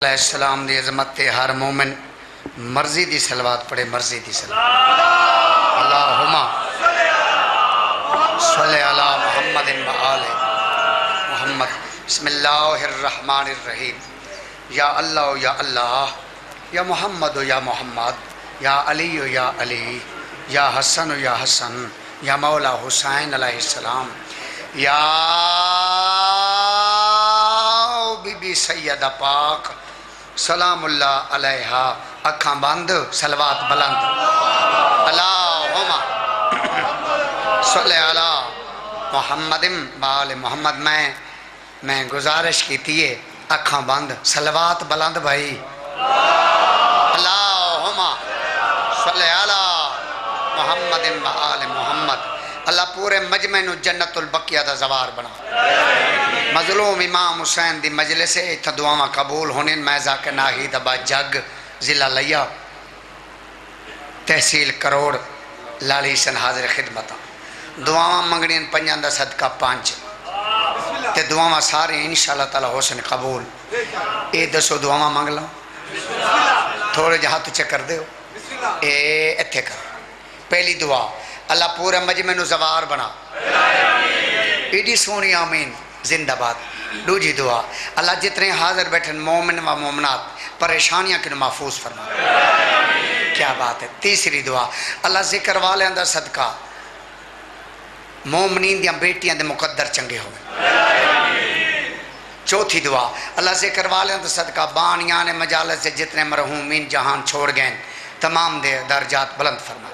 علیہ السلام دی عظمت تے ہر مومن مرضی دی صلوات پڑھے، مرضی دی صلوات۔ اللہم صلی علی محمد و آل محمد۔ بسم اللہ الرحمن الرحیم۔ یا اللہ یا اللہ، یا محمد یا محمد، یا علی یا علی، یا حسن یا حسن، یا مولا حسین علیہ السلام، یا بی بی سیدہ پاک سلام اللہ علیہ، اکھاں بند صلوات بلند۔ اللہم صلی علی محمد و آل محمد۔ میں گزارش کیتی ہے اکھاں بند صلوات بلند بھائی۔ اللہم صلی علی محمد و آل محمد۔ اللہ پورے مجمع نو جنت البقیہ دا زوار بنا۔ مظلوم امام حسین دی مجلس ہے، اتھا دعاواں قبول ہونے۔ میں ذاکر ناہید ابا جگ، ضلع لیا، تحصیل کروڑ، لالی سن حاضر خدمت۔ دعاواں منگنین پنجان دا صدقہ 5 تے دعاواں سارے انشاءاللہ تعالی حسن قبول۔ اے دسو دعاواں منگ لو، تھوڑے جہاں تو چکر دے ہو، اے اتھے کر۔ پہلی دعا، اللہ پورے مجمع نو زوار بنا۔ ایڈی سونی آمین زندہ باد۔ دوجی دعا، اللہ جتنے حاضر بیٹھن مومن و مومنات پریشانیاں کنو محفوظ فرما۔ کیا بات ہے۔ تیسری دعا، اللہ ذکر والے اندر صدقہ مومنین دیاں بیٹیاں دے مقدر چنگے ہوئے۔ چوتھی دعا، اللہ ذکر والے اندر صدقہ بانیان مجالس سے جتنے مرحومین جہان چھوڑ گئے تمام دے درجات بلند فرما۔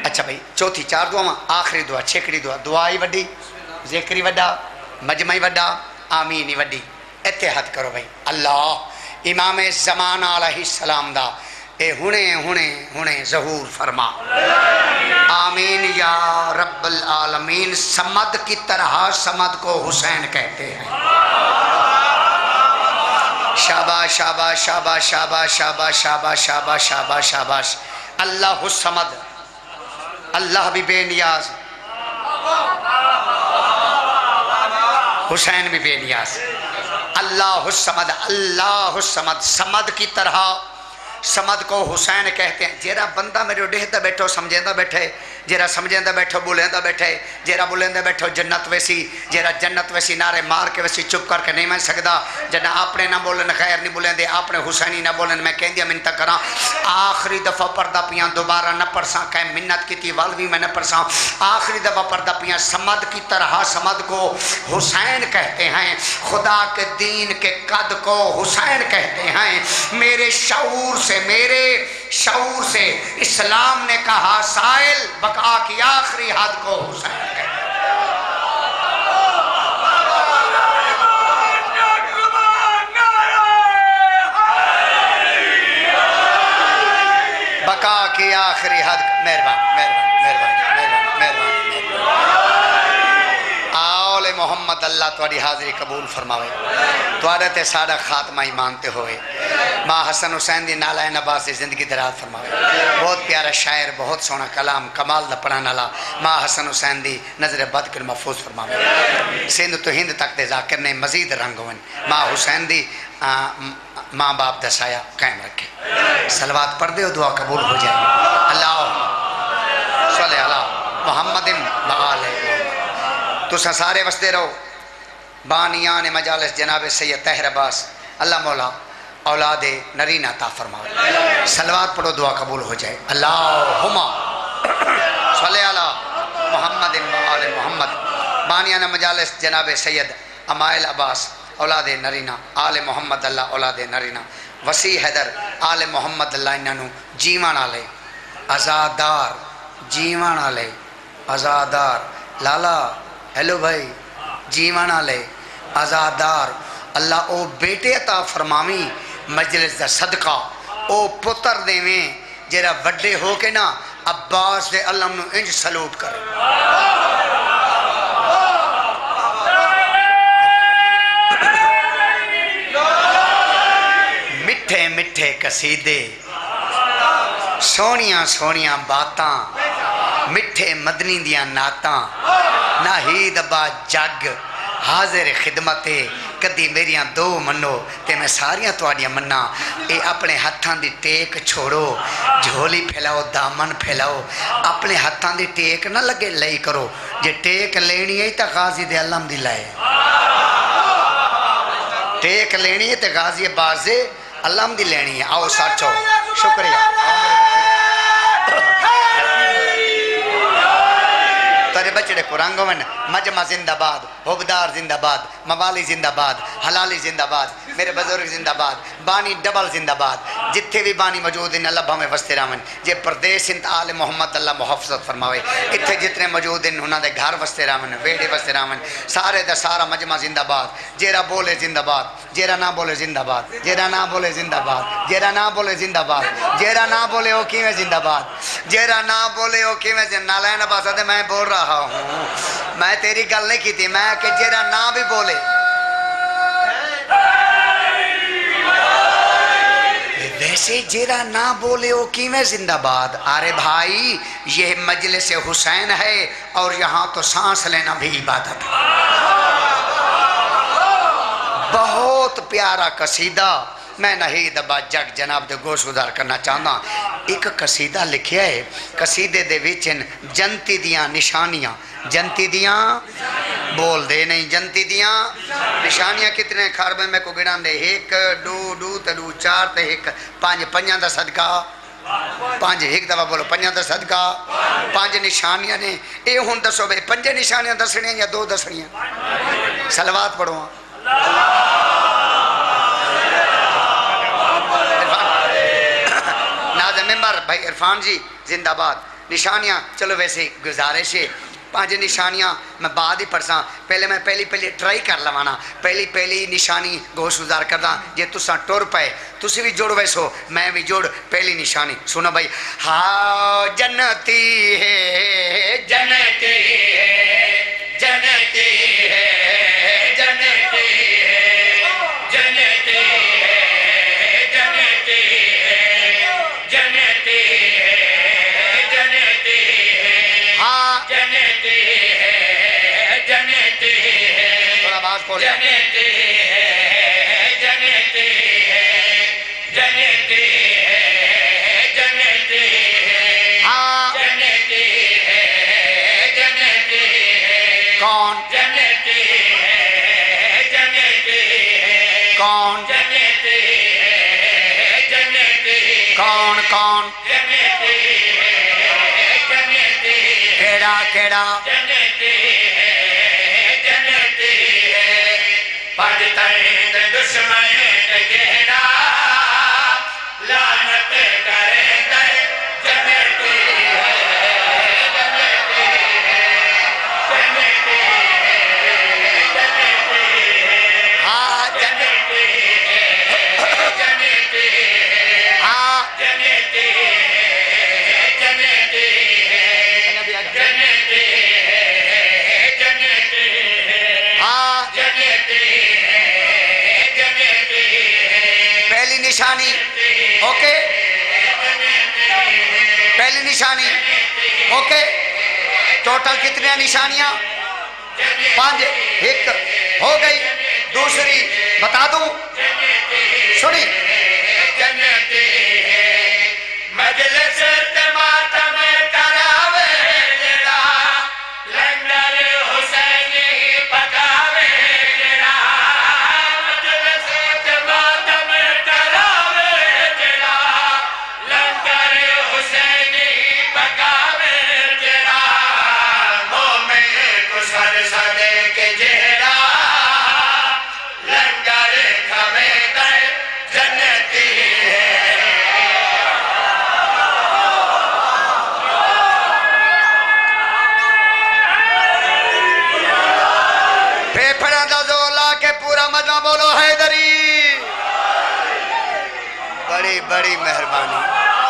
اچھا بھائی، چوتھی 4 دعاواں، آخری دعا چھکڑی دعا، دعائی وڈی، ذکری وڈا، مجمعی وڈا، آمینی وڈی۔ اتحاد کرو بھائی۔ اللہ امام زمان علیہ السلام دا اے ہنے ظہور فرما۔ آمین یا رب العالمین۔ سمد کی طرح سمد کو حسین کہتے ہیں۔ شاباش شاباش شاباش شاباش شاباش شاباش شاباش شاباش شاباش۔ اللہ الصمد، اللہ بھی بے نیاز، حسین بھی بے نیاز۔ اللہ الصمد، اللہ الصمد۔ سمد کی طرح سمد کو حسین کہتے ہیں۔ جیرا بندہ میرے ڈہتا بیٹھو سمجھیندہ بیٹھے، جیرا سمجھیندہ بیٹھو بولیندہ بیٹھے، جیرا بولیندہ بیٹھو جنت ویسی، جیرا جنت ویسی نعرے مار کے ویسی چپ کر کے نہیں میں سکدا۔ جنا اپنے نہ بولن خیر نہیں بولندے، اپنے حسینی نہ بولن میں کہندیا منتا کراں۔ آخری دفعہ پردہ پیاں دوبارہ نہ پرساں، کہ منت کی تھی والوی میں نہ پرساں۔ آخری دفعہ پردہ پیاں سمد کی طرح سمد کو حسین کہتے ہیں۔ خدا کے دین کے قد کو حسین کہتے ہیں۔ میرے شعور سے اسلام نے کہا سائل بقا کی آخری حد کو حسین کہتے ہیں۔ بقا کی آخری حد۔ مہربان آل محمد۔ اللہ تواڈی حاضری قبول فرماوے، تواڈے تے ساڈا خاتمہ ایمان تے ہوئے۔ ماں حسن حسین دی نالائن عباس دی زندگی دراز فرماوے۔ بہت پیارا شاعر، بہت سونا کلام، کمال دا پڑھن والا ماں حسن حسین دی نظر بد کر محفوظ فرماوے۔ سندھ تو ہند تک دے ذاکر نے مزید رنگ ہوئن۔ ماں حسین دی ماں باپ دا سایہ قائم رکھے۔ صلوات پڑھ دے دعا قبول ہو جائے۔ اللہ صلی علی محمد و آل محمد۔ تساں سارے وسدے رہو۔ بانیان مجالس جناب سید طاہر عباس، اللہ مولا اولاد نرینہ عطا فرمائے۔ صلوات پڑھو دعا قبول ہو جائے۔ اللہم صلی علی محمد و آل محمد۔ بانیان مجالس جناب سید امائل عباس اولاد نرینہ، آل محمد اللہ اولاد نرینہ، وسیع حیدر آل محمد اللہ انہوں جیوان آلے ازادار، جیوان آلے ازادار۔ لالا ہیلو بھائی، جیوان آلے ازادار۔ اللہ او بیٹے عطا فرماویں مجلس دا صدقہ، او پتر دیویں جیرا وڈے ہو کے نا عباس دے علم نو انج سلوٹ کرے۔ مٹھے مٹھے قصیدے، سونیاں سونیاں باتاں، مٹھے مدنی دیاں نعتاں، ناہید ابا جگ حاضر خدمت کدی میریاں دو منو تے میں ساریاں تواڈیاں مننا اے اپنے ہتھاں دی ٹیک چھوڑو جھولی پھیلاؤ دامن پھیلاؤ اپنے ہتھاں دی ٹیک نہ لگے لئی کرو جے ٹیک لینی ہے تے غازی دے علم دی لائے ٹیک لینی ہے تے غازی باز علم دی لینی ہے آؤ سچو شکریہ تارے بچڑے قرآن گون مجمع زندہ باد حبدار زندہ باد موالی زندہ باد حلالی زندہ باد میرے بزرگ زندہ باد بانی ڈبل زندہ باد جتھے بھی بانی موجود ہیں اللہ بھامے وستے رامن جے پردیس انت آل محمد اللہ محفظت فرماوے اتھے جتنے موجود ہیں انہوں دے گھر وستے رامن ویڑے وستے رامن سارے دا سارا مجمع زندہ باد جیرا بولے زندہ باد جیرا نہ بولے زندہ باد جیرا نہ بولے زندہ باد جیرا نہ بولے زندہ باد جیرا نہ بولے او کیویں زندہ باد جیرا نہ بولے او کیویں نالائن عباس دے میں بول رہا ہوں میں تیری گل نہیں کی تھی میں کہ جیرا نہ بھی بولے ویسے جیرا نہ بولے وہ کیویں زندہ باد ارے بھائی یہ مجلس حسین ہے اور یہاں تو سانس لینا بھی عبادت ہے بہت پیارا قصیدہ میں نہیں دبا جگ جناب دے گوش گزار کرنا چاہتا ایک قصیدہ لکھیا ہے قصیدے دے وچن جنتی دیاں نشانیاں جنتی دیاں بول دے نہیں جنتی دیاں نشانیاں کتنے خاربے میں کو گنان دے ایک دو تدو چار تے ایک پانچ پنجاں دا صدقہ پانچ ایک دفعہ بولو پنجاں دا صدقہ پانچ نشانیاں نے اے ہون دسو بے پنج نشانیاں دسنیاں یا دو دسنیاں صلوات پڑھو ممبر بھائی عرفان جی زندہ باد نشانیاں چلو ویسے گزارش ہے پانچ نشانیاں میں بعد ہی پڑھساں پہلے میں پہلی ٹرائی کر لوانا پہلی نشانی گوش گزار کردا جے تساں ٹر پائے تسی بھی جوڑ ویسو میں بھی جوڑ پہلی نشانی سنو بھائی ہاں جنتی ہے جنتی ہے جنتی ہے جنتی ہے جنتی جنتی ہے جنتی ہے جنتی ہے جنتی ہے ہاں جنتی ہے جنتی ہے کون جنتی ہے جنتی ہے کون جنتی ہے جنتی کون کون جنتی ہے جنتی کیڑا کیڑا جنتی دشمن گہرا لعنت کرے دے جنتی ہے جنتی ہے جنتی ہے جنتی ہے ہاں جنتی ہے جنتی ہے ہاں جنتی ہے جنتی ہے جنتی ہے جنتی ہے ہاں جنتی پہلی نشانی اوکے پہلی نشانی اوکے ٹوٹل کتنی نشانیاں پانچ ایک ہو گئی دوسری بتا دوں سنی جنتی ہے مجلس ماتم کراوے جڑا لنگر حسین ہی پکاوے جڑا بولو حیدری بڑی بڑی مہربانی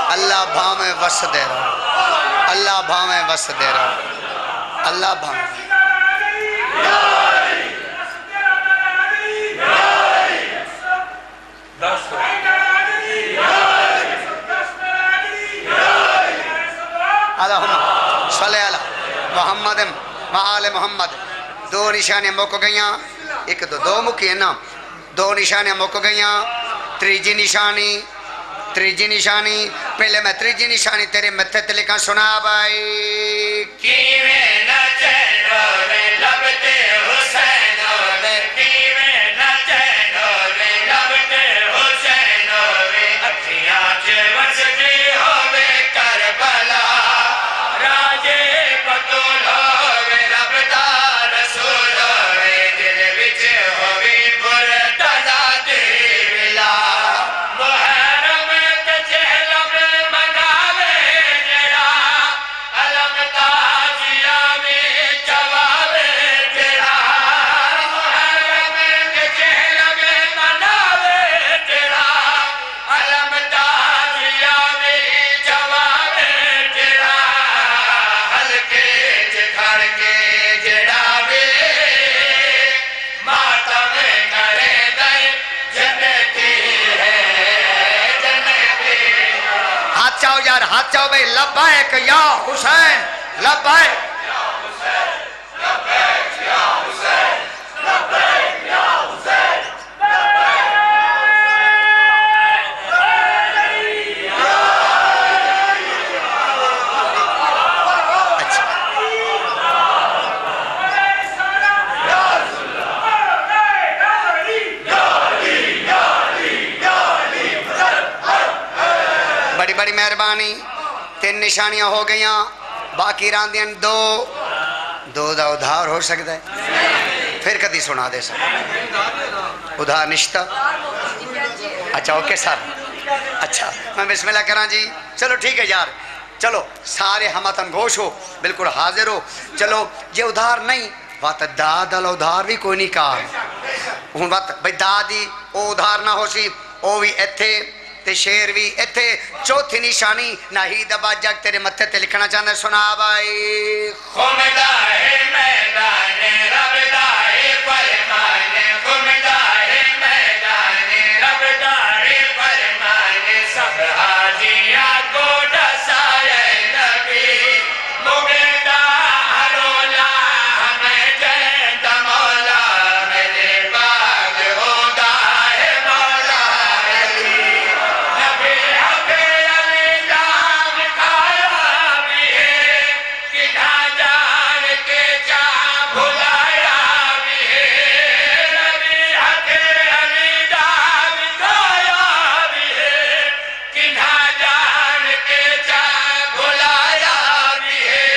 اللہ بھامے وس دے رہا اللہ بھامے وس دے رہا اللہ بھامے صلی اللہ محمد وآل محمد دو نشانے موقع گئیاں ایک دو مکی ہے نا دو نشانیاں مک گئیاں تریجی نشانی پہلے میں تریجی نشانی تیرے متھے تے لکھاں سنا بھائی کیویں نہ چینو رے لبتے حسین رے کیویں نہ چینو رے لبتے حسین رے اکھیاں چ وسدی ہووے کربلا راجے بطول ہووے لبدا رسول ہووے دل وچ ہووی مرتضی دی ولا محرم تے چہلم مناوے جڑا علم تازیہ میں جواوے جڑا محرم تے چہلم مناوے جڑا علم تازیہ میں جواوے جڑا ہلکے چ کھڑ کے جڑا وے ماتم کرے دے جنتی ہے جنتی ہاتھ چاہو یار ہاتھ چاہو بھائی لبیک یا حسین لبیک اچھا بڑی بڑی مہربانی تین نشانیاں ہو گئیاں باقی راندیاں دو دا ادھار ہو سکتا ہے پھر کدی سنا دے سکتا ادھار نشتہ اچھا اوکے سر اچھا میں بسم اللہ کران جی چلو ٹھیک ہے یار چلو سارے ہمتن گوش ہو بالکل حاضر ہو چلو یہ ادھار نہیں وات داد والا ادھار بھی کوئی نہیں کہا ہوں وات بھئی دادی او ادھار نہ ہو سی او بھی ایتھے تے شیر بھی ایتھے چوتھی نشانی ناہید ابا جگ تیرے متھے تے لکھنا چاہنا سنا بھائی خمدہ ہے میدان ربدہ ہے فرمان خمدہ ہے میدان ربدہ ہے فرمان سب حاجیاں کو ڈسائے نبی مبیدہ ہرولا ہمیں جیند مولا میرے باغ ہودا ہے مولا علی نبی حق علی نام کھایا بھی ہے کنہا جان کے جا بھلایا بھی ہے نبی حق علی نام کھایا بھی ہے کنہا جان کے جا بھلایا بھی ہے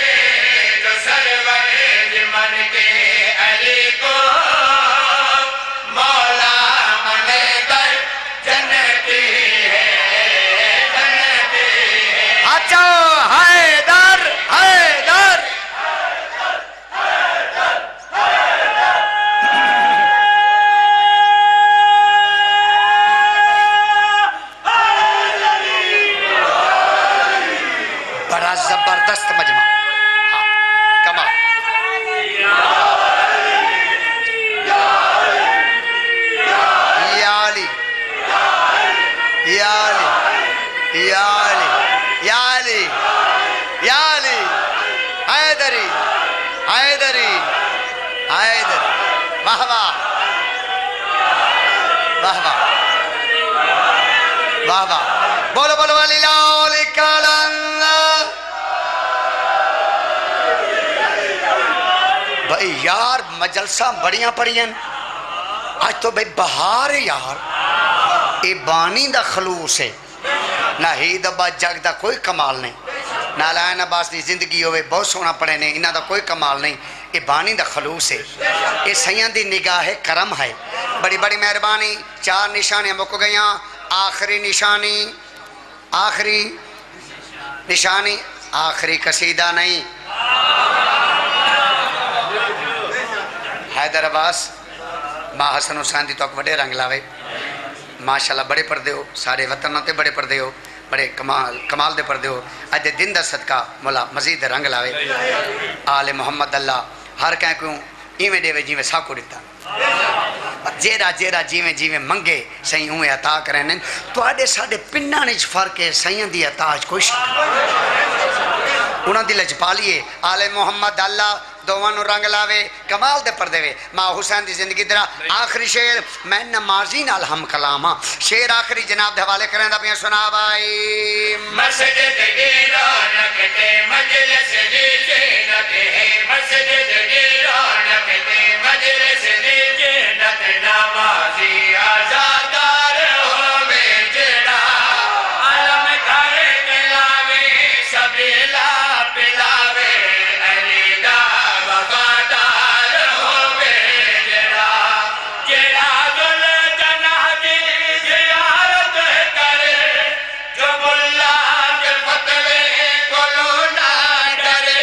جو سرور من کے علی کو مولا من کر جنتی ہے جنتی ہے اچھا حیدر حیدر بڑا زبردست مجمع ہاں کمال یا علی یا علی یا علی یا علی یا علی حیدری حیدری حیدر واہ واہ واہ واہ واہ واہ بولو بولو علی لالی کالن بھائی یار مجلسہ بڑیاں پڑیاں آج تو بھائی بہار ہے یار اے بانی دا خلوص ہے ناہید ابا جگ دا کوئی کمال نہیں نالائن عباس دی زندگی ہوئے بہت سونا پڑے نے انہاں دا کوئی کمال نہیں اے بانی دا خلوص ہے اے سیاں دی نگاہ کرم ہے بڑی بڑی مہربانی چار نشانیاں مک گئیاں آخری نشانی آخری قصیدہ نہیں حیدر عباس ماں حسن حسین دی تو بڑے رنگ لاوے ماشاءاللہ بڑے پردے ہو سارے وطنوں تے بڑے پردے ہو بڑے کمال دے پردے ہو اج دن دا صدقہ مولا مزید رنگ لاوے آل محمد اللہ ہر کہیں کیوں ایویں دے جی میں ساکو دیتا جیرا جیرا جیویں جیویں منگے سہی ہوئے عطا کریں تو آدھے ساڑھے پنڈا نیچ فرق ہے سہیاں دی عطا آج کوئی شک انہوں دی لج پالیے آل محمد اللہ دوواں نو رنگ لاوے کمال دے پردے وے ماں حسین دی زندگی درا آخری شعر میں نمازی نال ہم کلاما شعر آخری جناب دے حوالے کریں دا پیا سنا بائی مسجد کی رونق تے مجلس دی زینت ہے مسجد کی رونق تے مجلس دی زینت نمازی آزادار ہووے جڑا علم گھر دلاوے سبیلا پلاوے علی دا وفادار ہووے جڑا جڑا دل جناح دی زیارت کرے جو ملا کے فتوے کولو نہ ڈرے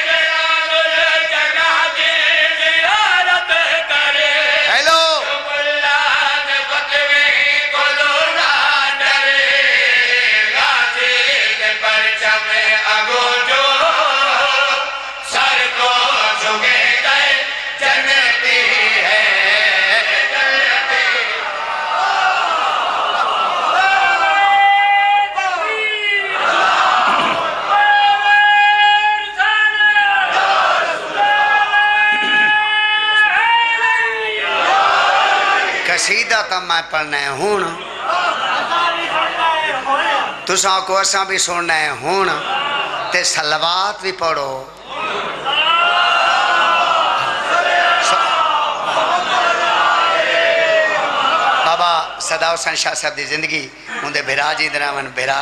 جڑا دل جناح دی زیارت کرے ہیلو جو ملا کے فتوے کولو نہ ڈرے غازی کے پرچم اگو جو سر کو جھکے گئے جنتی ہے جنتی قصیدہ تا میں پڑھنا ہے ہون تساں کو اساں بھی سننا ہے ہون تے صلوات بھی پڑھو بابا صدا حسین شاہ صاحب دی زندگی اندے بھرا جی دراون بھرا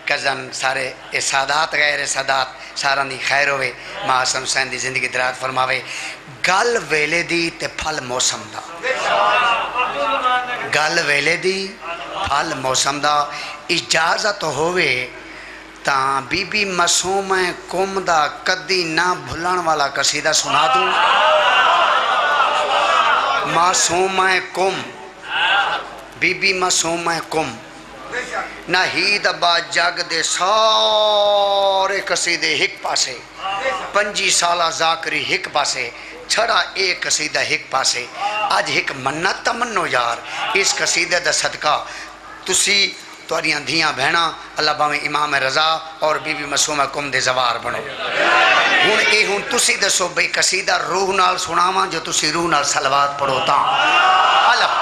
کزن سارے اے سادات غیر سادات سارا دی خیر ہوئے ماں حسن حسین دی زندگی درات فرماوے گل ویلے دی تے پھل موسم دا گل ویلے دی پھل موسم دا اجازت ہوئے تاں بی بی معصوم قوم دا کدی نہ بھلن والا قصیدہ سنا دوں معصوم قوم بی بی معصوم قوم نہ ہی دبا جگ دے سارے قصیدے ہک پاسے 25 سالہ ذاکری ہک پاسے چھڑا ایک قصیدہ ہک پاسے آج ہک منت تمنو یار اس قصیدے دا صدقہ تسی توریاں دھیاں بہنا اللہ باویں امام رضا اور بی بی معصوم قوم دے زوار بنو ہن اے ہن تسی دسو بھئی قصیدہ روح نال سناواں جو تسی روح نال صلوات پڑھو تاں اللہ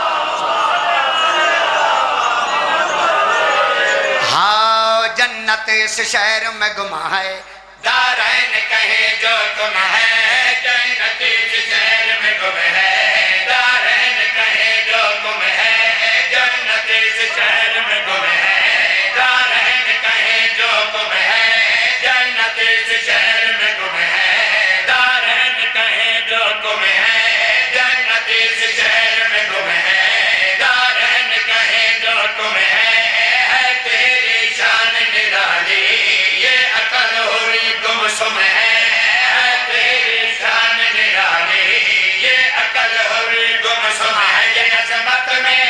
ہاں جنت اس شہر میں گما ہے دارین کہیں جو تم ہے جنت اس شہر میں گم ہے دارین کہیں جو تم ہے جنت اس شہر میں گم ہے دارین کہیں جو تم ہے جنت اس شہر میں گم ہے دارین کہیں جو تم ہے جنت اس شہر میں گم ہے دارین کہیں جو تم ہے تیری شان نرالی یہ عقل ہوئی گم سم ہے تیری شان نرالی یہ عقل ہوئی گم سم ہے یہ عظمت میں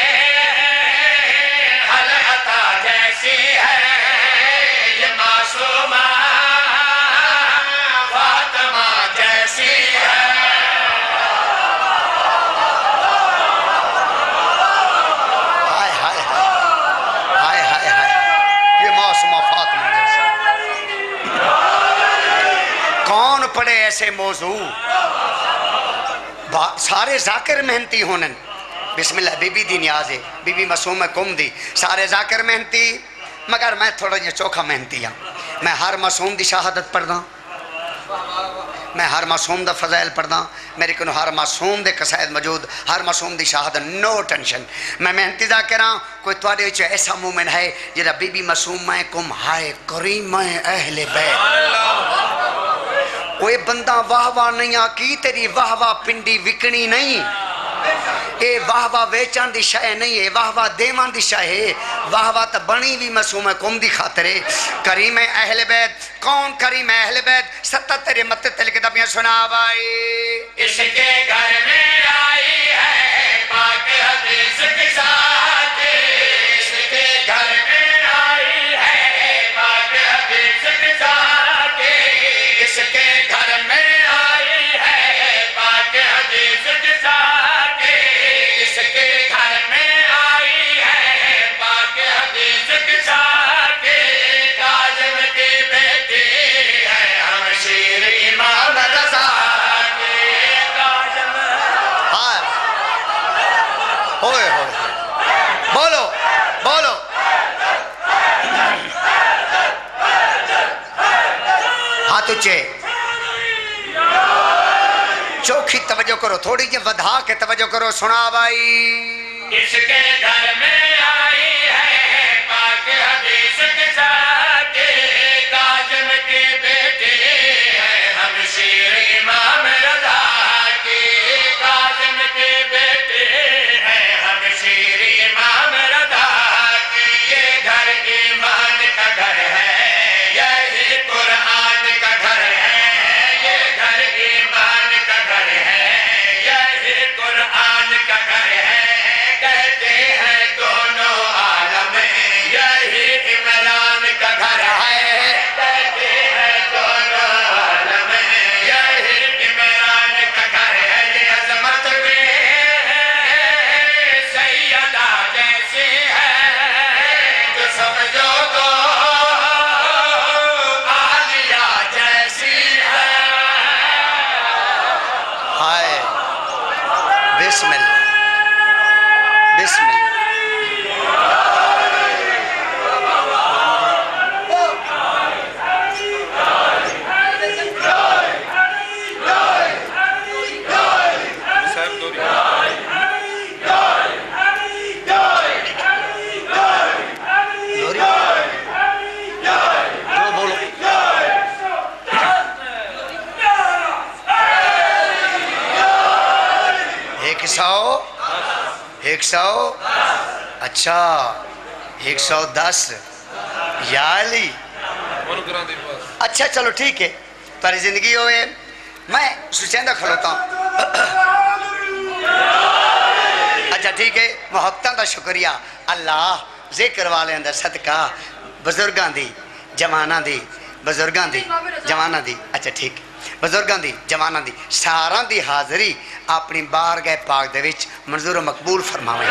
حل عطا جیسی ہے یہ معصومہ فاطمہ جیسی ہے ہائے ہائے ہائے ہائے ہائے یہ معصومہ فاطمہ جیسا کون پڑھے ایسے موضوع سارے ذاکر محنتی ہونن بسم اللہ بی بی دی نیاز ہے بی بی معصوم قوم دی سارے ذاکر محنتی مگر میں تھوڑا یہ چوکھا محنتی ہوں میں ہر معصوم دی شہادت پڑھدا میں ہر معصوم دا فضائل پڑھدا میرے کنو ہر معصوم دے قصائد موجود ہر معصوم دی شہادت نو ٹینشن میں محنتی ذاکراں کوئی تواڈے وچ ایسا مومن ہے جڑا بی بی معصوم قوم ہائے کریم اہل بیت کوئی بندہ واہ واہ نہیں آکی تیری واہ واہ پنڈی وکڑی نہیں اے واہ واہ ویچان دی شاہ نہیں ہے واہ واہ دیوان دی شاہ ہے واہ واہ تا بنی بھی معصوم قوم دی خاطرے کریم اہل بیت کون کریم اہل بیت ستہ تیرے مت تل کے دبیاں سنا بائی اس کے گھر میں آئی ہے پاک حدیث کے ساتھ اس کے گھر میں آئی ہے پاک حدیث کے ساتھ اس کے گھر میں آئی ہے پاک حدیث کے ساتھ اس کے گھر میں آئی ہے پاک حدیث کے ساتھ کاظم کی بیٹی ہے ہم شیر امام رضا ہاتھ اچھے چوکھی توجہ کرو تھوڑی جی ودھا کے توجہ کرو سنا بھائی اس کے گھر میں آئی ہے پاک حدیث کے ساتھ کاظم کی بیٹی ہے ہمشیر امام رضا کی کاظم کی بیٹی ہے ہمشیر امام رضا کی یہ گھر ایمان کا گھر ہے یہی قرآن کا گھر ہے یہ گھر ایمان کا گھر ہے یہی قرآن کا گھر ہے کہتے ہیں دونوں عالم یہی عمران کا گھر ہے کہتے ہیں دونوں عالم یہی عمران کا گھر ہے یہ عظمت میں سیدہ جیسی ہے جو سمجھو تو عالیہ جیسی ہے ہائے بسم اللہ بسم اللہ جو بولو ایک سو اچھا 110 یا علی اچھا چلو ٹھیک ہے تاری زندگی ہوئے میں سوچیندہ کھلوتا ہوں اچھا ٹھیک ہے محبتاں دا شکریہ اللہ ذکر والے اندر صدقہ بزرگاں دی جواناں دی بزرگاں دی جواناں دی اچھا ٹھیک بزرگاں دی جواناں دی ساراں دی حاضری اپنی بارگاہ پاک دے وچ منظور و مقبول فرماویں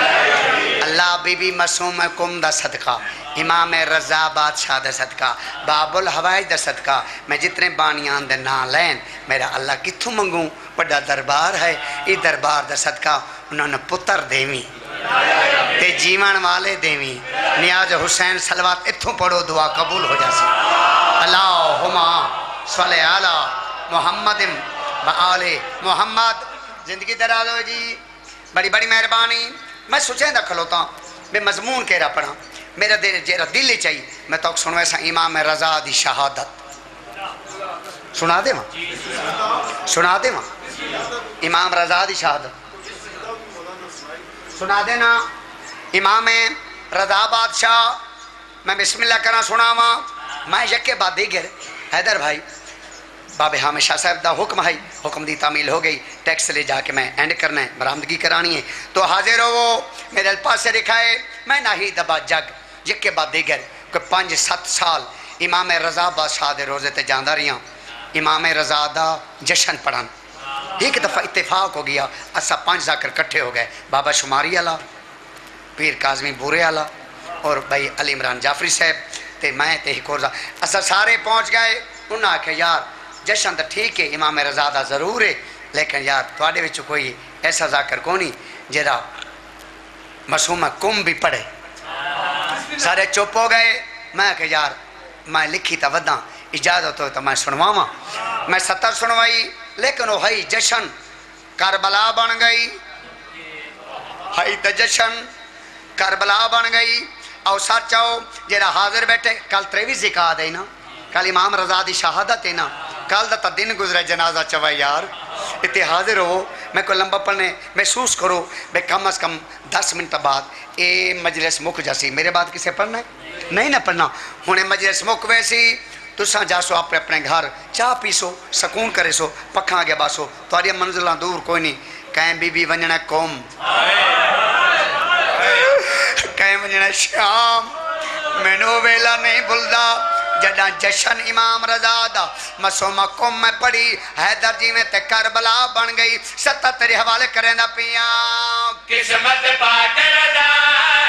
اللہ بی بی معصوم کم دا صدقہ امام رضا بادشاہ دا صدقہ باب الحوائج دا صدقہ میں جتنے بانیان دے نا لین میرا اللہ کتھوں منگوں بڑا دربار ہے یہ دربار دا صدقہ انہوں نے پتر دیویں تے جیوان والے دیویں نیاز حسین صلوات اتھوں پڑھو دعا قبول ہو جاسی اللہم صلی علی محمد بآل محمد زندگی دراز ہو جی بڑی بڑی مہربانی میں سوچیں دا کھلوتا ہوں میں مضمون کہہ رہا پڑھا میرا دل ہی چاہیے میں تو سنوے سا امام رضا دی شہادت سنا دے ماں امام رضا دی شہادت سنا دینا امام رضا بادشاہ میں بسم اللہ کرنا سنا ماں میں یکے بعد دیگر حیدر بھائی بابے حامد شاہ صاحب دا حکم ہے حکم دی تعمیل ہو گئی ٹیکس لے جا کے میں اینڈ کرنا ہے برآمدگی کرانی ہے تو حاضر ہو وہ میرے الپاس سے رکھائے میں نہ ہی دبا جگ یکے بعد دیگر کہ 5-7 سال امام رضا بادشاہ دے روزے تے جاندہ رہی ہیں امام رضا دا جشن پڑھن ایک دفعہ اتفاق ہو گیا اسا 5 ذاکر کٹھے ہو گئے بابا شماری علا پیر کاظمی بورے علا اور بھائی علی عمران جعفری صاحب تے میں تے ایک اور اسا سارے پہنچ گئے انہوں نے کہا یار جشن تو ٹھیک ہے امام رضا دا ضرور ہے لیکن یار تواڈے وچ کوئی ایسا ذاکر کونی جڑا معصومہ کم بھی پڑھے سارے چپ ہو گئے میں کہ یار میں لکھی تا وداں اجازت ہو تو میں سنواواں میں 70 سنوائی لیکن وہ ہائی جشن کربلا بن گئی ہائی تا جشن کربلا بن گئی اور سچاؤ جڑا حاضر بیٹھے کل 23 ذکا دے نا کل امام رضا دی شہادت ہے نا کل دا دن گزرے جنازہ چوائے یار اتنے حاضر ہو میں کو لمبا پڑھنے محسوس کرو بے کم از کم 10 منٹ بعد اے مجلس مک جاسی میرے بعد کسے پڑھنا ہے نہیں نہ پڑھنا ہونے مجلس مک ویسی تساں جاسو اپنے گھر چاہ پیسو سکون کرے سو پکھاں آگے باسو تھوڑی منزلہ دور کوئی نہیں کہیں بی بی ونجنا قوم کہیں ونجنا شام میں نو ویلا نہیں بھلدا جڑا جشن امام رضا دا معصومہ قوم میں پڑھی حیدر جی میں تے کربلا بن گئی 7 تیرے حوالے کریں دا پیا قسمت پاک رضا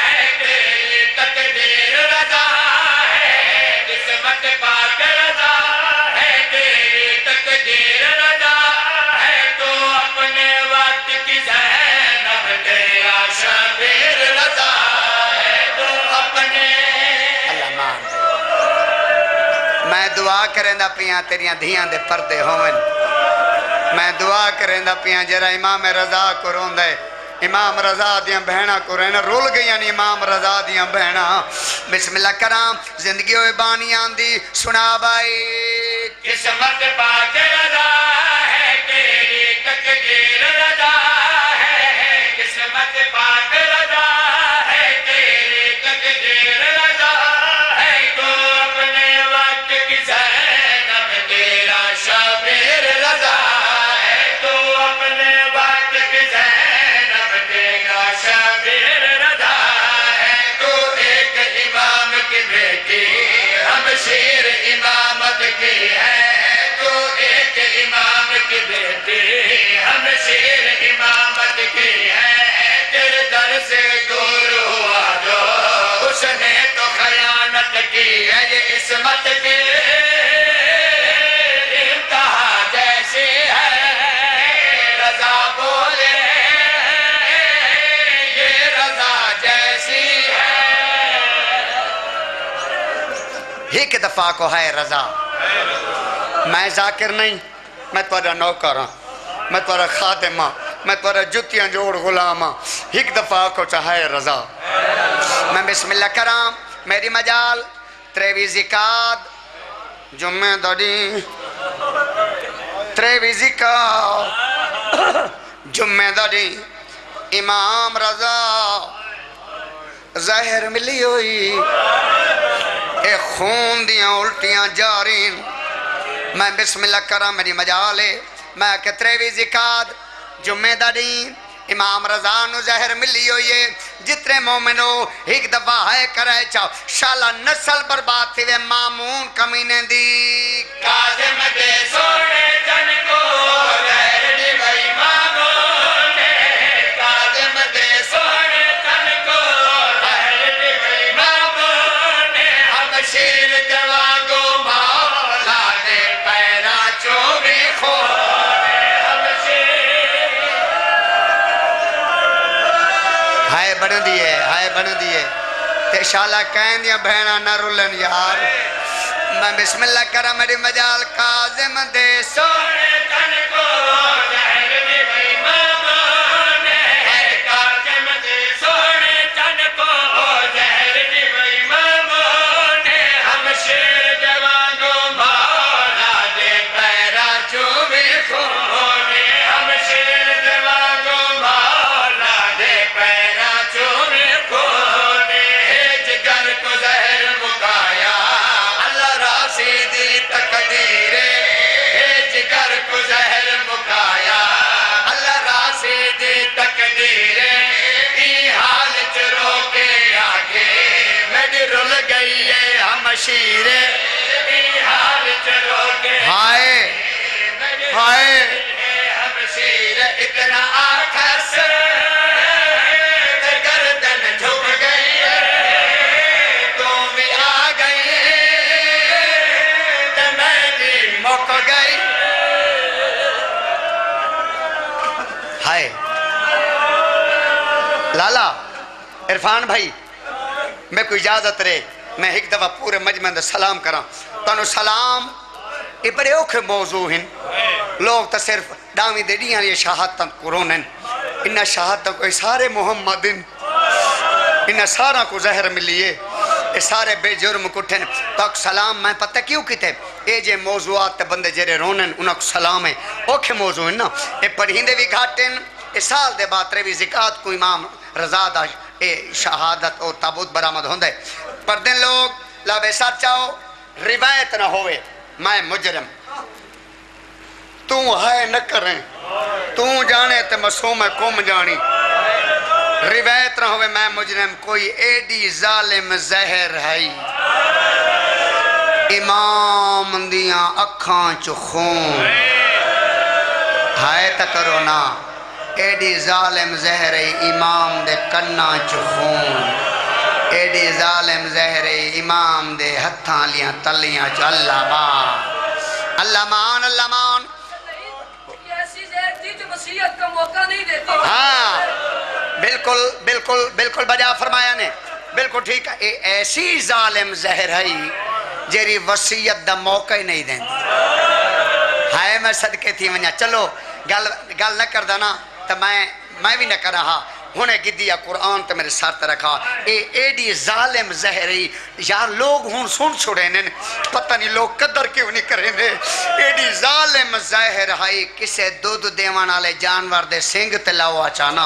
ہے تیری تقدیر رضا ہے قسمت پاک رضا ہے تیری تقدیر رضا ہے تو اپنے وقت کی زینب تیرا شبیر رضا ہے تو اپنے اللہ مان دے میں دعا کریں دا پیاں تیریاں دھیاں دے پردے ہوئن میں دعا کریں دا پیاں جرا امام رضا کو رون دے امام رضا دیاں بہنا کو رہنا رول گئی نہیں امام رضا دیاں بہنا بسم اللہ کرام زندگی ہوئے بانی آندی سنا بائی قسمت پاک رضا ہے تیری تقدیر رضا ہے قسمت پاک رضا ہے تیری تقدیر رضا ہے تو اپنے وقت کی زینب تیرا شبیر رضا ہے تو اپنے وقت کی زینب تیرا شبیر رضا ہے تو ایک امام کی بیٹی ہمشیر امامت کی ہے تو ایک امام کی بیٹی ہمشیر امامت کی ہے تیرے در سے دور ہوا جو اس نے تو خیانت کی ہے یہ عصمت کی انتہا جیسی ہے رضا بولے یہ رضا جیسی ہے ایک دفعہ کو ہے رضا میں ذاکر نہیں میں تمہارا نوکر ہاں میں تمہارا خادم ہاں میں تمہارا جتیاں جوڑ غلام ہاں ایک دفعہ کو چاہے رضا میں بسم اللہ کرام میری مجال تریوی زکاد جمعہ داری تریوی زکاد جمعہ داری امام رضا ظاہر ملی ہوئی اے خون دیاں الٹیاں جارین میں بسم اللہ کرام میری مجالے میں کہ تریوی زکاد جمعہ داری امام رضا نو زہر ملی ہوئے جتنے مومنو ایک دفعہ ہے کرے چاہو شالا نسل برباد تھی وے مامون کمینے دی کاظم دے سونے جن کو زہر دی گئی مامون کاظم دے سونے جن کو زہر دی گئی مامون ہمشیر جوانگو مولا دے پیرا چوبی خون ہائے بن دیئے تے شالا کہیں دیا بہنا نہ رولن یار میں بسم اللہ کرا میری مجال کاظم دے سونے جن کو زہر دی گئی مامون کاظم دے سونے جن کو زہر دی گئی مامون ہمشیر جوانگو مولا دے پیرا چوبی خون ہمشیر جوانگو مولا دے پیرا چوبی خون جگر کو زہر مکایا اللہ راسی دی تقدیر جگر کو زہر مکایا اللہ راسی دی تقدیر ای حال چرو کے آگے میڈی رل گئی ہے ہمشیر ای حال چرو کے ہائے ہائے ہمشیر اتنا آکھس گردن جھک گئی تو بھی آ گئی تو میں بھی مک گئی ہائے لالا عرفان بھائی میں کوئی اجازت رہے میں ایک دفعہ پورے مجمع اندر سلام کراں تانو سلام یہ بڑے اوکھے موضوع ہیں لوگ تا صرف ڈامی دے ڈیاں یہ شہادتاں قرونن انہا شہادتاں کوئی سارے محمدن انہا سارا کو زہر ملیے یہ سارے بے جرم کٹھن تاک سلام میں پتہ کیوں کیتے اے جے موضوعات تے بندے جرے رونن انہا کو سلام ہے اوکھے موضوع ہیں نا اے پڑھیندے بھی گھاٹن اے سال دے بات روی زکاة کو امام رضا دا اے شہادت اور تابوت برآمد ہوندے پردن لوگ لابے ساتھ چاہو روایت نہ ہوئے میں مجرم تو ہے نہ کریں تو جانے تے مسوم کم جانی روایت نہ ہوئے میں مجرم کوئی ایڈی ظالم زہر ہے امام دیاں اکھاں چو خون ہائے تکرو نا ایڈی ظالم زہر امام دے کناں چو خون ایڈی ظالم زہر امام دے ہتھاں لیاں تلیاں چو اللہ مان اللہ مان اللہ مان ایسی زہر تھی جو وصیت کا موقع نہیں دیتی ہاں بالکل بالکل بالکل بجا فرمایا نے بالکل ٹھیک ہے ایسی ظالم زہر ہے جیری وصیت دا موقع ہی نہیں دیں ہائے میں صدقے تھی ونیا چلو گل نہ کر دینا تو میں بھی نہ کر رہا ہونے گدیا قرآن تو میرے ساتھ رکھا ایڈی ظالم زہری یار لوگ ہون سن چھوڑے نے پتہ نہیں لوگ قدر کیوں نہیں کریں دے ایڈی ظالم زہر ہائی کسے دودھ دیوان آلے جانور دے سنگ تلاو آچانا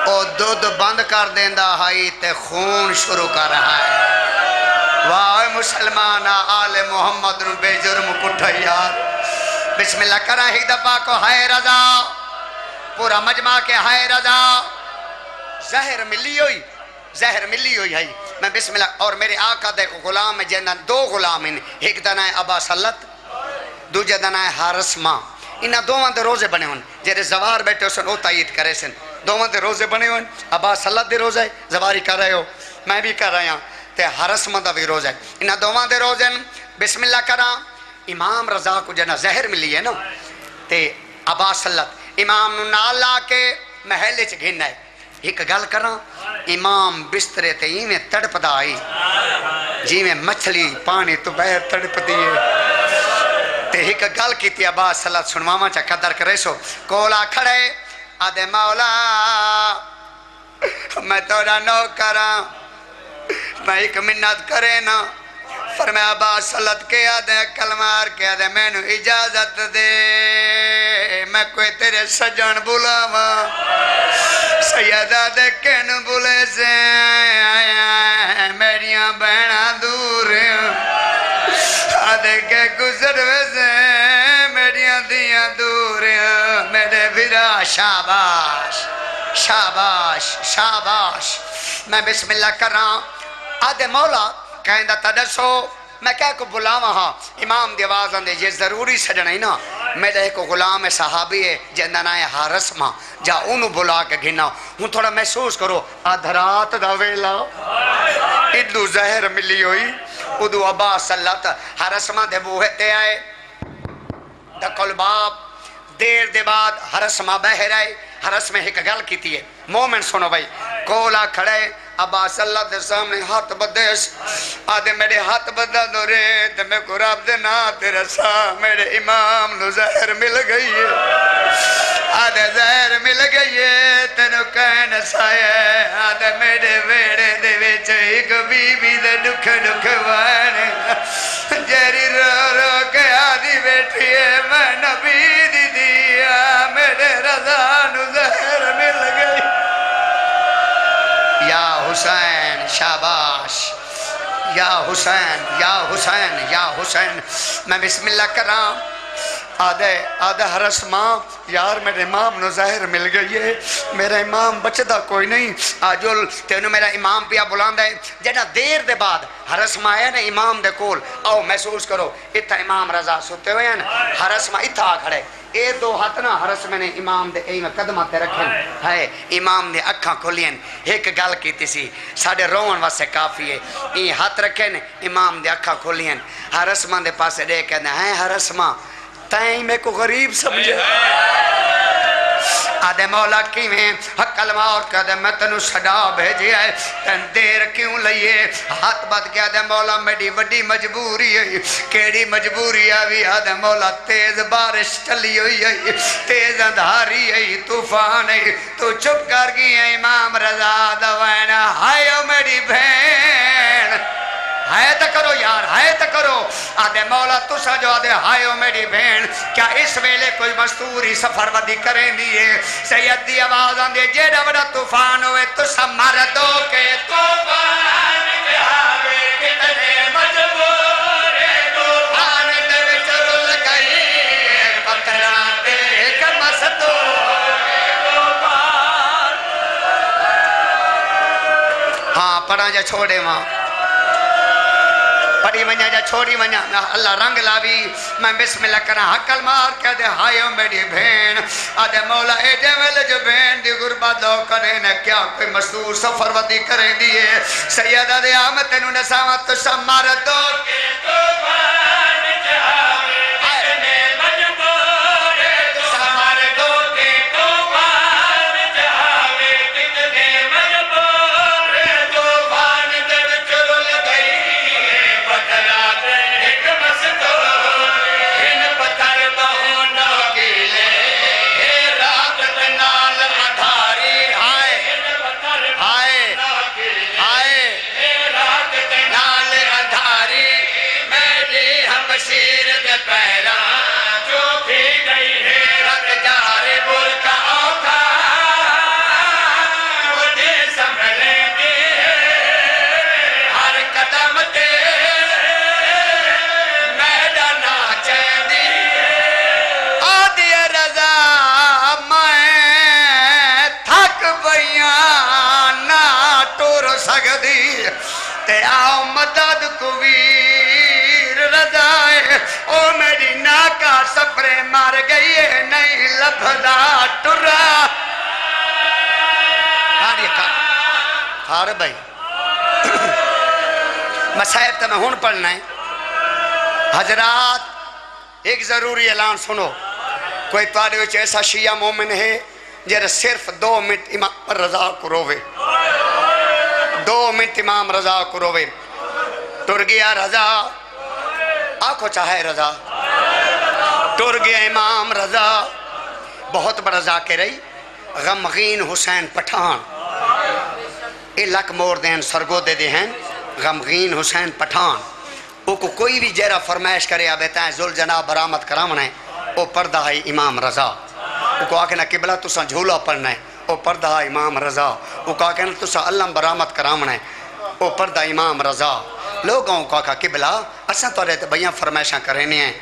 او دودھ بند کر دیندہ ہائی تے خون شروع کر رہا ہے واہ مسلمان آل محمد رو بے جرم کٹھا یار بسم اللہ کرا ہی دفعہ کو ہائے رضا پورا مجمع کے ہائے رضا زہر ملی ہوئی ہے میں بسم اللہ اور میرے آقا دیکھو غلام ہے جنہاں دو غلام ہیں ایک دن ہے ابا سلط دوجہ دن ہے حارس ماں انہاں دوہاں دے روزے بنے ہوئے جیرے زوار بیٹھے ہو سن او تائید کرے سن دوہاں دے روزے بنے ہوئے ابا سلط دے روزے زواری کر رہے ہو میں بھی کر رہا ہوں تے حارس ماں دا بھی روزے انہاں دوہاں دے روزے بسم اللہ کرا امام رضا کو جنہاں زہر ملی ہے نا تے ابا سلط امام نو نالا کے محلے چ گھن ہے ایک گل کرنا امام بسترے تے ہی میں تڑپ دا آئی جی میں مچھلی پانی تو بہر تڑپ دیئے تے ایک گل کی تھی ابا صلات سنواما چا قدر کرے سو کولا کھڑے آدھے مولا میں توڑا نو کرا میں ایک منت کرے نا فرمایا ابا صلات کے آدھے کلمار کے آدھے میں نو اجازت دے میں کوئی تیرے سجن بلاوا سیدہ دے کن بلے سے میریاں بہنہ دور آدھے کے گزر ویسے میریاں دیاں دور میرے بھرا شاباش شاباش شاباش میں بسم اللہ کر رہا ہوں آدھے مولا کہندہ تدسو میں کہہ کو بلاوا ہاں امام دی آواز آندے یہ ضروری سجنہ ہی نا میرے ایک غلام صحابی ہے جندہ نائے حارس ماں جا انہوں بلا کے گھنا ہوں تھوڑا محسوس کرو آدھرات دا ویلا ادھو زہر ملی ہوئی ادھو ابا صلات حارس ماں دے بوہے تے آئے دکل باپ دیر دے بعد حارس ماں بہر آئے حارس میں ایک گل کی تھی ہے مومن سنو بھائی کولا کھڑے ابا صلات دے سامنے ہاتھ بدیش آدھے میرے ہاتھ بدا دو رے تے میں کو رب دینا تیرا سا میرے امام نو زہر مل گئی ہے آدھے زہر مل گئی ہے تینو کہن سائے آدھے میرے ویڑے دے ویچے ایک بی بی دے دکھ وانے جیری رو رو کے آدھی بیٹھی ہے میں نبی دی دیا میرے رضا نو زہر مل گئی یا حسین شاباش یا حسین یا حسین یا حسین میں بسم اللہ کر رہا ہوں آدھے حرس ماں یار میرے امام نو ظاہر مل گئی ہے میرا امام بچدہ کوئی نہیں آجول تینو میرا امام پیا بلاندہ ہے جنہ دیر دے بعد حرس ماں ہے نا امام دے کول آؤ محسوس کرو اتھا امام رضا سوتے ہوئے ہیں حرس ماں اتھا کھڑے اے دو ہاتھ نا حرس میں نے امام دے اے میں قدمہ تے رکھیں ہے امام دے اکھاں کھولین ایک گل کی تیسی ساڑھے روان واسے کافی ہے یہ ہاتھ رکھیں امام دے اکھاں کھولین حرس ماں دے پاسے دے کہنے ہیں حرس ماں تائیں میں کو غریب سمجھے آدھے مولا کی میں حق کلمہ اور کہتے میں تنو صدا بھیجی ہے تن دیر کیوں لئیے ہاتھ بات کیا آدھے مولا میری وڈی مجبوری ہے کیڑی مجبوری آوی آدھے مولا تیز بارش چلی ہوئی ہے تیز اندھاری ہے طوفان ہے تو چپ کر گئی ہے امام رضا دوائنا ہائیو میری بہن ہائے تا کرو یار ہائے تا کرو آدھے مولا تسا جو آدھے ہائیو میری بہن کیا اس ویلے کوئی مستوری سفر ودی کریں دیئے سید دی آواز آن دے جیڑا وڑا طوفان ہوئے تسا مردو کے طوفان جہاوے کتنے مجبور طوفان دے وچ رل گئی پتھران دے کر مستور طوفان ہاں پڑھا جا چھوڑے ماں پڑی ونیا جا چھوڑی ونیا اللہ رنگ لاوی میں بسم اللہ کرنا حقل مار کہہ دے ہائیو میری بھین آدھے مولا اے جے ویلے جو بھین دی غربت دو کریں کیا کوئی مستور سفر ودی کریں دیئے سیدہ دے آمد تینو نسامت تو سمار دو کے طوفان جہاوے کتنے مجبور سمار دو کے طوفان جہاوے کتنے مجبور طوفان دے وچ رل گئی دی تے آؤ مدد کو ویر رضائے او میری ناکا سفرے مار گئی ہے نہیں لبھدا ٹرا کھار بھائی مسائب تو میں ہون پڑھنا ہے حضرات ایک ضروری اعلان سنو کوئی تواڈے وچ ایسا شیعہ مومن ہے جڑا صرف 2 منٹ امام رضا کو روے 2 منٹ امام رضا کو روے ٹر گیا رضا آنکھو چاہے رضا ٹر گیا امام رضا بہت بڑا ذاکر ہے غمگین حسین پٹھان اے لک مور دین سرگو دے دے ہیں غمگین حسین پٹھان او کو کوئی بھی جیرہ فرمائش کرے آبیتا ہے ذل جناب برآمد کرامنا ہے او پردہ ہے امام رضا او کو آکھنا قبلہ تسا جھولا پڑھنا ہے او پردہ ہے امام رضا او کو آکھنا تسا علم برآمد کرامنا ہے او پردہ امام رضا لوگوں کو آکھا قبلہ اساں تو رہتے بھئیاں فرمائشاں کرنے ہیں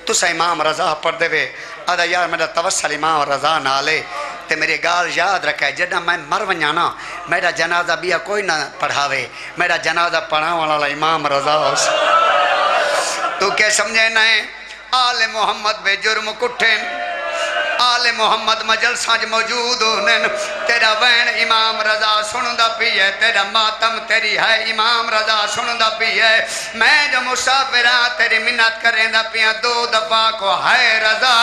تسا امام رضا پڑھ دے وے آدھا یار میرا توسل امام رضا نالے تے میرے گال یاد رکھا ہے جڑا میں مر ونجانا میرا جنازہ بیا کوئی نہ پڑھاوے میرا جنازہ پڑھاوے والا امام رضا تو کیا سمجھے نئے آل محمد بے جرم کٹھن آل محمد مجل سانج موجود ہونے تیرا وین امام رضا سنندہ بھی ہے تیرا ماتم تیری ہے امام رضا سنندہ بھی ہے میں جو مسافرہ تیری منت کریں دا پیاں 2 دفعہ کو ہے رضا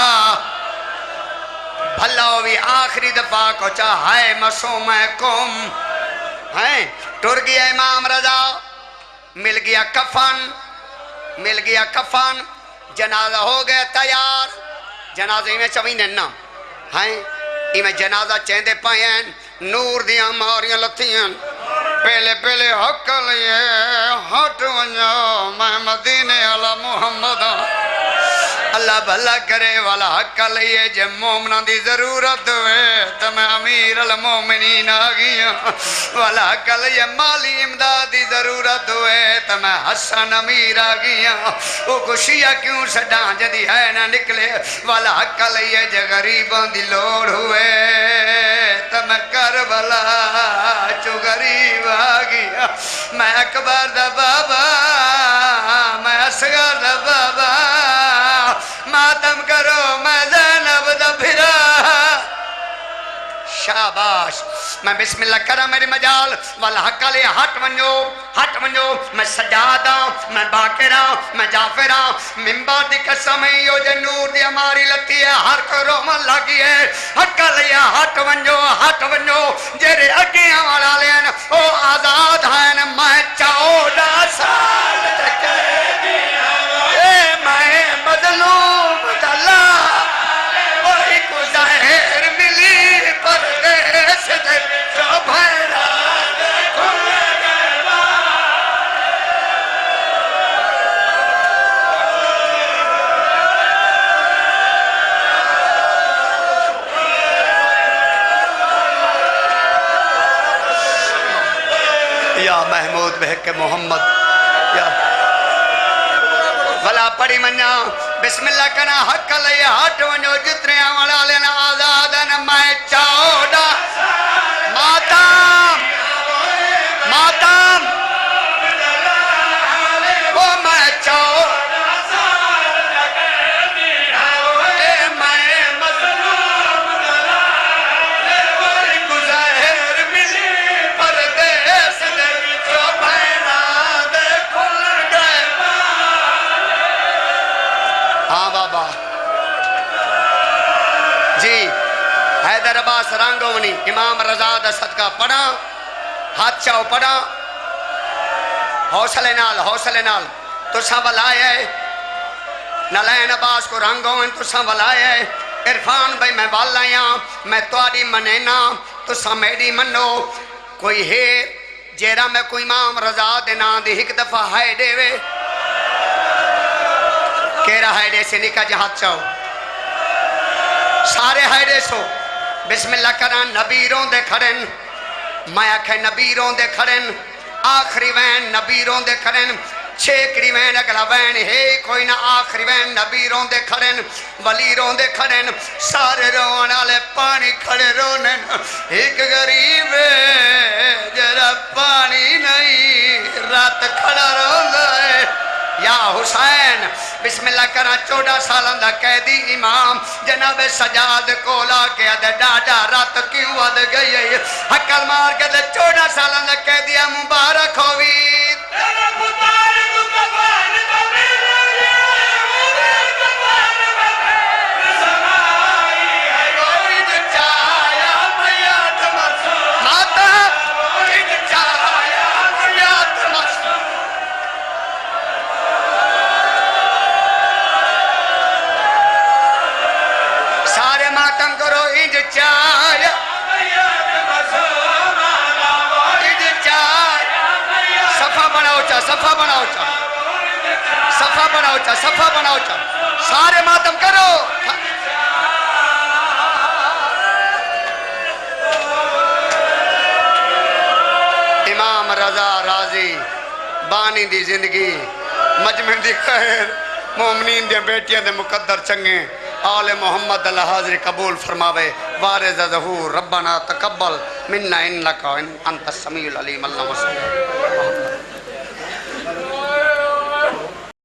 بھلاوی آخری دفعہ کو چاہے مسوم کم ہیں ٹر گیا امام رضا مل گیا کفن جنازہ ہو گیا تیار جنازہ میں چوین نام ہیں میں جنازہ چیندے پائیں نور دیاں ماریاں لتھیاں پہلے حق لیے ہٹ ونجو میں مدینے علی محمد اللہ بھلا کرے والا حق لیے جب مومنہ دی ضرورت ہوئے تو میں امیر المومنین آگیا والا حق لیے مالی امداد دی ضرورت ہوئے تو میں حسن امیر آگیا وہ کشیہ کیوں سڈاں جدی ہے نہ نکلے والا حق لیے جو غریبان دی لوڑ ہوئے تو میں کربلا چو غریب آگیا میں اکبر دا بابا میں اصغر دا بابا ماتم کرو میں زینب دا بھرا شاباش میں بسم اللہ کرا میری مجال والا حق لے ہٹ ونجو میں سجادہ میں باقرہ میں جعفرہ منبر دی قسم یو جے نور دی ہماری لتی ہے ہر کو رومن لگی ہے حق لے ہٹ ونجو جیرے اگیاں والا لین او آزاد ہیں میں 14 سال تک اے میں مظلوم دلا وہی کو ظاہر ملی پردیس دے جو بھیرا یا محمود بحق محمد یا بھلا پڑی منیا بسم اللہ کنا حق لئے ہٹ ونجو جتنے والا لینا آزادن میں 14 ماتم وہ میں 14 جی حیدر عباس رانگونی امام رضا دا صدقہ پڑھا ہاتھ چاہو پڑھا حوصلے نال تو سنبھل آئے نلین عباس کو رانگون تو سنبھل آئے عرفان بھائی میں والیاں میں تواری منینا تو سمیڈی منو کوئی ہے جیرہ میں کوئی امام رضا دینا دی ایک دفعہ ہائے دے وے کیرا ہائے دے سے نکا جہات چاہو سارے ہائے سو بسم اللہ کران نبیروں دے کھڑن میں آکھے نبیروں دے کھڑن آخری وین نبیروں دے کھڑن چھیکڑی وین اگلا وین ہے کوئی نہ آخری وین نبی روندے کھڑن ولی روندے کھڑن سارے روان والے پانی کھڑے رونن ایک غریب ہے جرا پانی نہیں رات کھڑا روندا ہے یا حسین بسم اللہ کرا 14 سالان دا قیدی امام جناب سجاد کو لا کے دے ڈاڈا رات کیوں ود گئی ہے حقل مار کے دے 14 سالان دا قیدی مبارک ہوئی صفحہ بناؤ چا سارے ماتم کرو امام رضا راضی بانی دی زندگی مجمع دی خیر مومنین دی بیٹیاں دے مقدر چنگے آل محمد اللہ حاضر قبول فرماوے وارز ظہور ربنا تقبل منا انکا انت السمیع العلیم اللہ وسلم